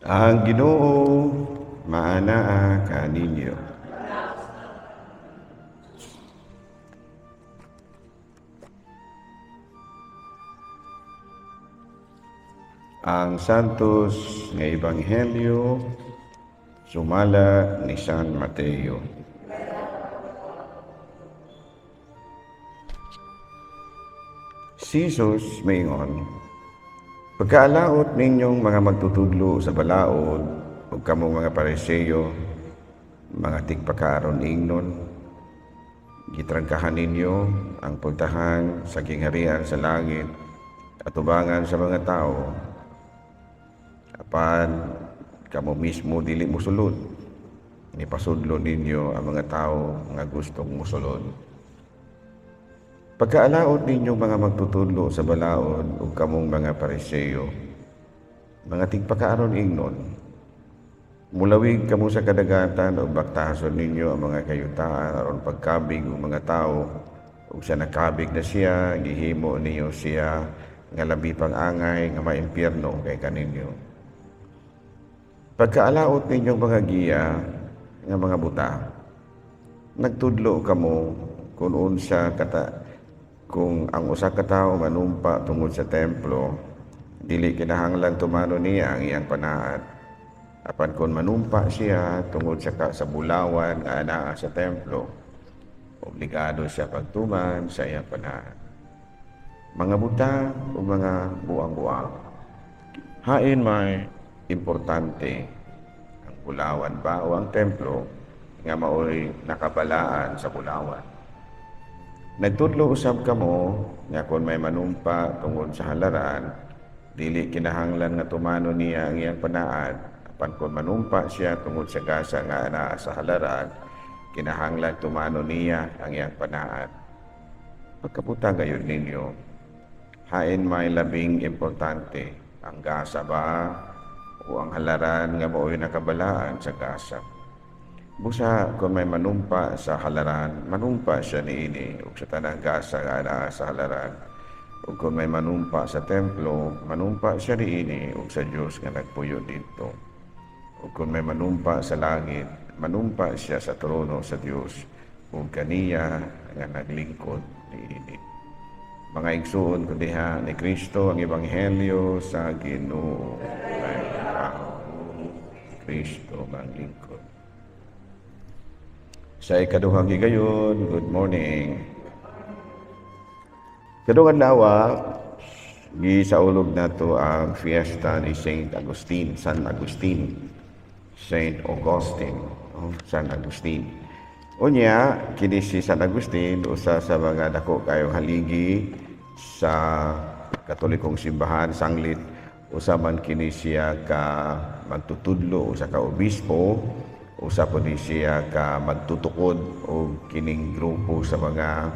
Ang Ginoo maanaa kaninyo. Ang Santos nga Ebanghelyo sumala ni San Mateo. Si Jesus maingon, pagkaalaot ninyong mga magtutudlo sa balaod, o kamong mga Pariseyo, mga tigpakaaron ingnon, gitrangkahan ninyo ang puntahan sa kingharian sa langit at tubangan sa mga tao, apan kamo mismo dili mosulod, nipasudlo ninyo ang mga tao nga gustong mosulod. Pagkaalaot ninyong mga magtutudlo sa balaod ug kamong mga Pariseyo, mga tigpakaaron ingnon, mulawig kamo sa kadagatan ug baktason ninyo ang mga kayutaan aron pagkabig ug mga tao, ug sa nakabig na siya, gihimo niyo siya nga labi pang angay nga maimpyerno kay kaninyo. Pagkaalaot ninyong mga giya nga mga buta, nagtudlo kamo kung ang usa ka tawo manumpa tungod sa templo, dili kinahanglan tumano niya ang iyang panaad. Apan kung manumpa siya tungod sa bulawan nga anaa sa templo, obligado siya pagtuman sa iyang panaad. Mga buta o mga buang-buang, hain may importante ang bulawan ba o ang templo nga maoy nakabalaan sa bulawan. Nagtudlo usab kamo nga kung may manumpa tungod sa halaran, dili kinahanglan nga tumano niya ang iyang panaad. Apan kung manumpa siya tungod sa gasa nga anaa sa halaran, kinahanglan tumano niya ang iyang panaad. Pagkabuta gayon ninyo, hain may labing importante, ang gasa ba o ang halaran nga maoy nakabalaan sa gasa. Busa kung may manumpa sa halaran, manumpa siya niini ug sa tanang gasa nga anaa sa halaran. Ug kung may manumpa sa templo, manumpa siya niini ug sa Dios nga nagpuyo didto. Ug kung may manumpa sa langit, manumpa siya sa trono sa Dios ug kaniya nga naglingkod niini. Mga igsuon ko diha ni Kristo ang Ebanghelyo sa Ginoo. Kristo maglingkod. Sa ikaduhang higayon, good morning. Kaduhang adlaw, gisaulog nato ang fiesta ni Saint Agustin, San Agustin, Saint Augustine, San Agustin. Unya, kini si San Agustin, usa sa mga dako kayong haligi sa Katolikong simbahan, sanglit, usa man kini siya ka magtutudlo, usa ka obispo, usa po din siya ka magtutukod o kining grupo sa mga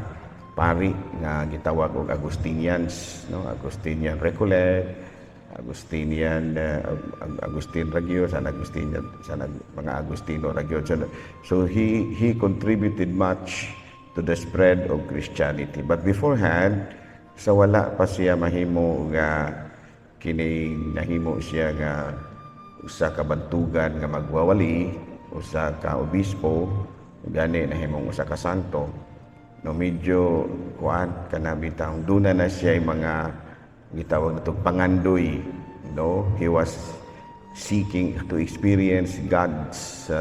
pari nga gitawag og Agustinians, no? Agustinian Recollect, Agustinian Agustin Reggio, San Agustinian, mga Agustino Reggio. So he contributed much to the spread of Christianity. But beforehand, sa wala pa siya mahimo nga kining nahimo siya nga usa ka bantugan nga magwawali, usa ka obispo, gani nahimong usa ka santo, no medyo kuan kanabi taong duna na siya mga gitawag natong pangandoy, no? He was seeking to experience God's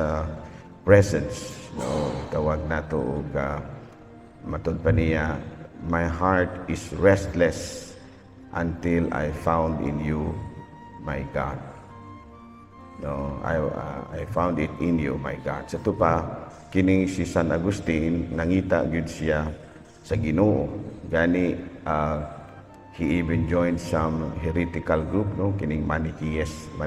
presence, no? Tawag nato og matud pa niya, my heart is restless until I found in you, my God. No, I found it in you, my God. Sa ito pa, kining si San Agustin, nangita gyud siya sa Ginoo. Gani, he even joined some heretical group, no? Kining Manichaeism,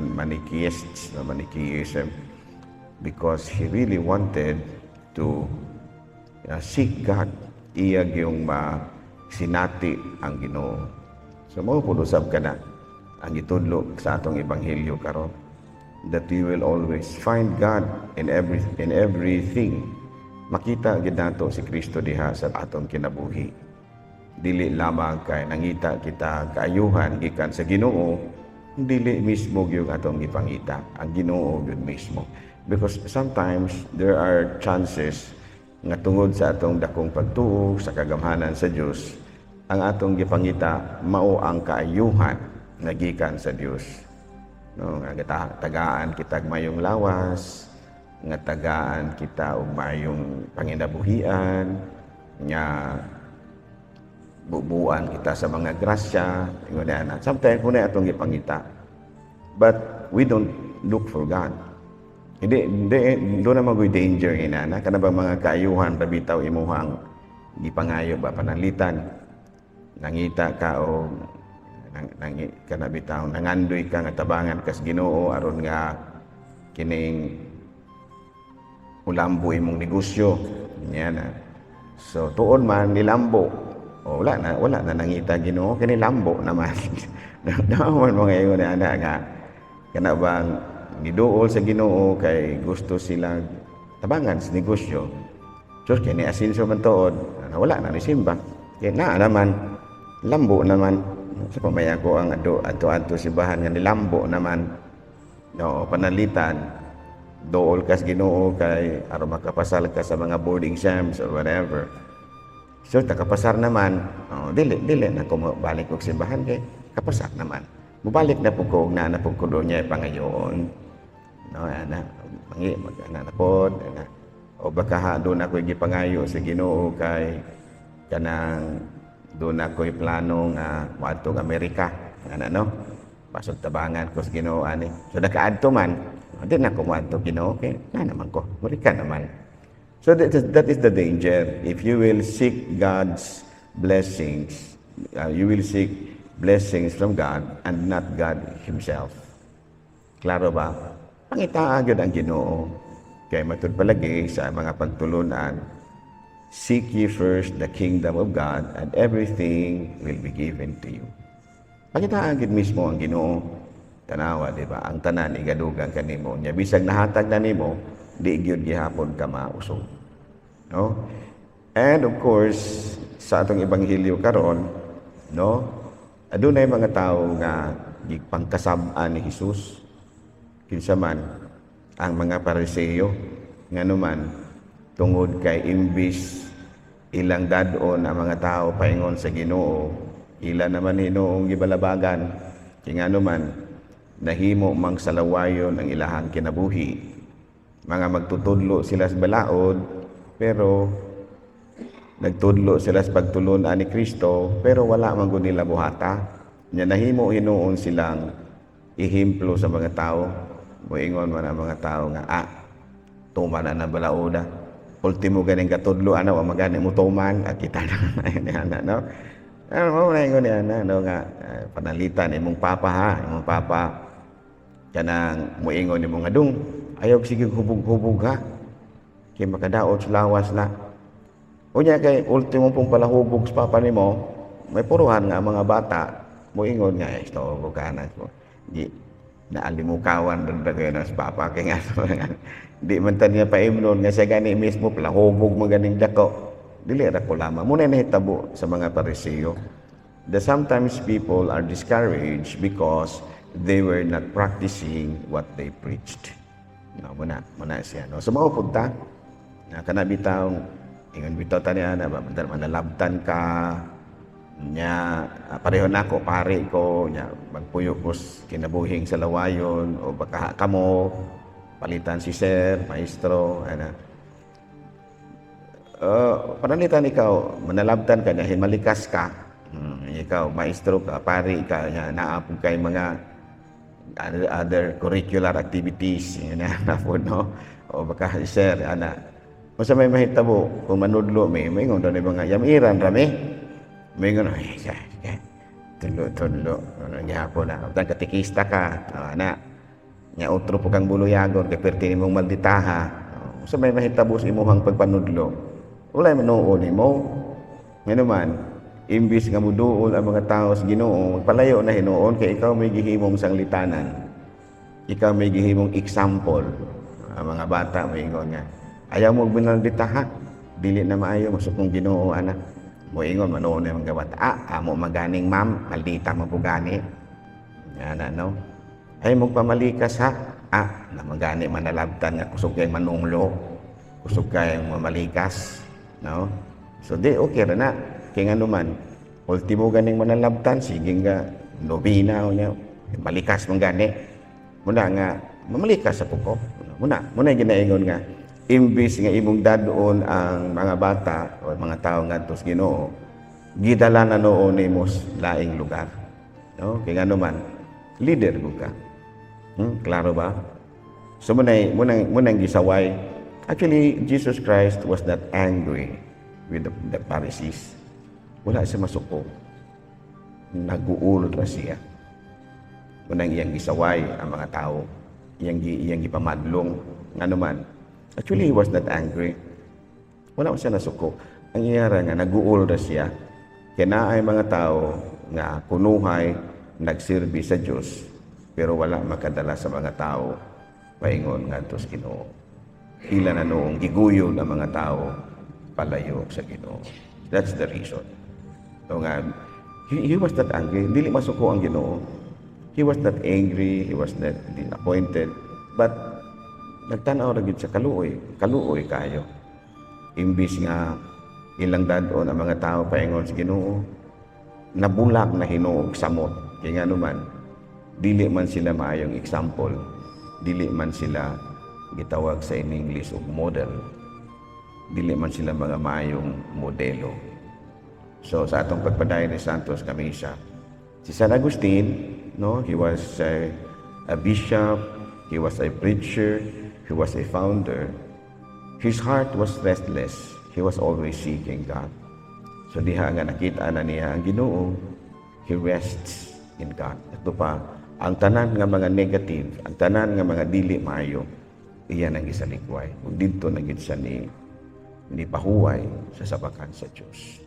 because he really wanted to seek God. Iya yung sinati ang Ginoo. So, maupulusab ka na ang itudlo sa atong Ebanghelyo karon, that we will always find God in everything. Makita gid nato si Kristo diha sa atong kinabuhi. Dili lamang kay nangita kita kaayuhan gikan sa Ginoo, dili mismo yung atong gipangita, ang Ginoo gyud mismo. Because sometimes there are chances nga tungod sa atong dakong pagtuo sa kagamhanan sa Dios, ang atong gipangita mao ang kaayuhan nga gikan sa Dios. No, nga tagaan kita og mayong lawas, nga tagaan kita og mayong panginabuhian, nga bubuan kita sa mga grasya, ingon na. Sometimes kunay atong gipangita. But we don't look for God. Hindi doon na magoy danger inana kana bang mga kaayuhan pabitaw imuhang gipangayo ba panalitan. Nangita ka o kana bitaw nangandoy ka nga tabangan kas Ginoo aron nga kining ulambo imong negosyo niya na. So tuon man nilambo. O wala na nangita Ginoo kini lambo naman. Naman mga ingon ana nga kana bang niduol sa Ginoo kay gusto silang tabangan sa negosyo. So kini asinso man tuod wala na ni simba. Kaya na naman lambo naman sa pamaya ko ang adto simbahan nga nilambo naman. No, panalitan dool kas Ginoo kay aron makapasal ka sa mga boarding exams or whatever. So takapasar naman, dili na ko balik og simbahan kay kapasar naman. Mubalik na pud ko na pud ko doon niya pangayoon. No, ana mangi magana pod ana. O baka ha doon ako gipangayo sa Ginoo kay kanang doon ako plano nga moadtong Amerika ana no. Pasod tabangan ko sa Ginoo ani. So nakaadto man, di na ko moadto Ginoo kay na naman ko. Amerika naman. So that is the danger. If you will seek God's blessings, you will seek blessings from God and not God Himself. Klaro ba? Pangitaan gyud ang Ginoo. Kay matud palagi sa mga pagtulunan, seek ye first the kingdom of God and everything will be given to you. Pangitaan gyud mismo ang Ginoo. Tanawa, di ba? Ang tanan igadugang kanimo nya bisag nahatag na nimo, di gyud gihapon ka mausog. No? And of course, sa atong ebanghelyo karon, no? Adunay mga tawo nga gipangkasab-an ni Hesus. Kinsa man ang mga Pariseo nganuman tungod kay imbis ilang dadon ang mga tao paingon sa Ginoo, ila naman Hinoong gibalabagan kay nganuman nahimo mang salawayon ang ilahang kinabuhi. Mga magtutudlo sila sa balaod, pero nagtudlo sila sa pagtulunan ni Kristo, pero wala man gud nila buhata. Nya nahimo Hinoon silang ihemplo sa mga tao. Moingon man ang mga tao nga tuman na balaoda. Ultimo ganing katudlo ana wa magani mo tuman kita na no. Ano mo na ingon ana no nga panalitan imong papa ha, imong papa kanang moingon imong adung ayaw sige hubog-hubog ha. Kay makadaot sa lawas na. Unya kay ultimo pong palahubog sa papa nimo, may puruhan nga mga bata moingon nga ito ko kana ko. Di naalimukawan rin kayo na sa papa kay nga di man taniya paimnon nga sa gani mismo palahubog maganing dako. Dili ra ko lamang muna nahitabo sa mga Pariseo. That sometimes people are discouraged because they were not practicing what they preached. No, muna siya. No? So maupunta, kana bitaw, ingon bitaw taniya na, manalabtan ka, nya pareho nako pare ko nya magpuyo ko kinabuhing sa lawayon o baka kamo palitan si sir maestro ana panalitan ikaw manalabtan ka nya himalikas ka ikaw maestro ka pare ka nya naapog kay mga other curricular activities ina na po no o baka si sir ana usa may mahitabo kung manudlo may ingon daw ni mga yamiran rami may gano'n, tulo, gihapon na. Ang katikista ka, na, nga utro po kang buluyagon, kay pertini mong malditaha. So may mahitabos imuhang pagpanudlo. Ulay manuon mo. Nga naman, imbis nga muduol ang mga tao sa Ginoo, magpalayo na Hinoon, kay ikaw may gihimong sanglitanan. Ikaw may gihimong example. Ang mga bata, may ingon nga, ayaw mo binalditaha. Dili na maayo, masukong Ginoo, anak. Moingon manoon na mga bata, amo maganing ma'am, maldita mo po gani. Yan no. Ay magpamalikas ha. Na magani manalabtan nga kusog kay manunglo. Kusog kay mamalikas, no? So di okay ra na. Kay nga naman ultimo ganing manalabtan sige nga nobina o nya malikas man gani. Muna nga mamalikas sa puko. Muna ginaingon nga imbis nga imong dadon ang mga bata o mga tao ngadto sa Ginoo, gidala na noon nimo laing lugar. No? Kaya nga naman, leader ko ka. Klaro ba? So munang gisaway. Actually, Jesus Christ was not angry with the Pharisees. Wala siya masuko. Nag-uulot ra siya. Munang iyang gisaway ang mga tao. Iyang gipamadlong. Nga naman, actually, he was not angry. Wala siya nasuko. Ang iyara nga, nag-uulot ra siya. Kaya na ay mga tao nga kunuhay, nagsirbi sa Diyos, pero wala makadala sa mga tao, paingon nga ito sa Ginoo. Hila na noong giguyo ng mga tao, palayo sa Ginoo. That's the reason. So nga, he was not angry. Dili masuko ang Ginoo. He was not angry, he was not disappointed, but nagtanaw ra gid sa kaluoy kayo. Imbis nga ilang dadon ang mga tao paingon sa Ginoo, nabulak na hinuog samot. Kaya nga naman, dili man sila maayong example, dili man sila gitawag sa English og model, dili man sila mga maayong modelo. So sa atong pagpadayon ni Santos Camisa, si San Agustin, no, he was a bishop, he was a preacher, he was a founder. His heart was restless. He was always seeking God. So diha nga nakita na niya ang Ginoo, he rests in God. Ito pa, ang tanan nga mga negative, ang tanan nga mga dili maayo, iyan ang gisalikway. Kung dito na gid siya ni pahuway sa sabakan sa Dios.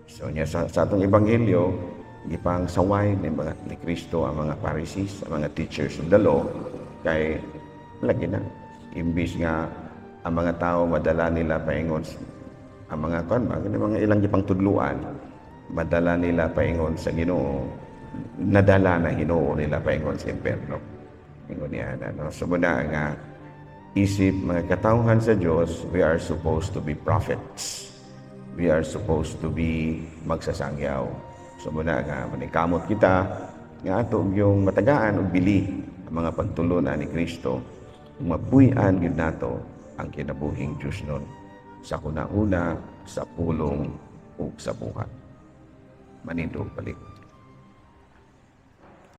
So niya sa atong ebanghelyo, gipang saway ni Kristo ang mga Pharisees, ang mga teachers of the law, kay lagi na imbis nga ang mga tao madala nila paingon ang mga mga ilang gipang tudluan, madala nila paingon sa Ginoo, nadala na Ginoo nila paingon sa impierno. Ingon niya no. So muna nga isip mga katawhan sa Dios, we are supposed to be prophets. We are supposed to be magsasangyaw. So muna nga manikamot kita nga ato yung matagaan og bili ang mga pagtulunan ni Kristo, mapuy-an gyud nato ang kinabuhing Dios nun sa kuna-una, sa pulong ug sa buhat. Manindog balik.